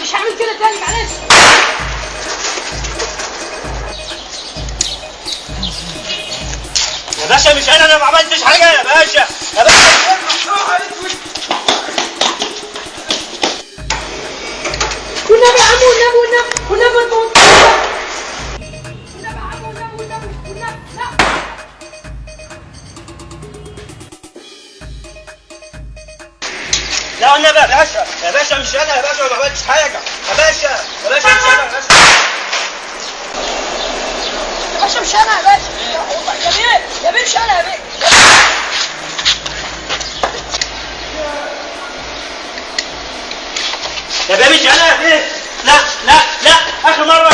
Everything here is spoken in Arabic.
مش هعمل كده تاني معلش. يا باشا مش انا ما عملتش حاجه يا باشا. يا باشا والنبي يا عم والنبي ما تموتنيش. والنبي يا عم والنبي لا. لا والنبي يا باشا. يا باشا مش انا يا باشا ما عملتش حاجه. يا باشا مش انا يا باشا. يا باشا مش انا يا باشا. يا بيه مش انا يا بيه. يا بيه مش انا يا بيه. لا اخر مره.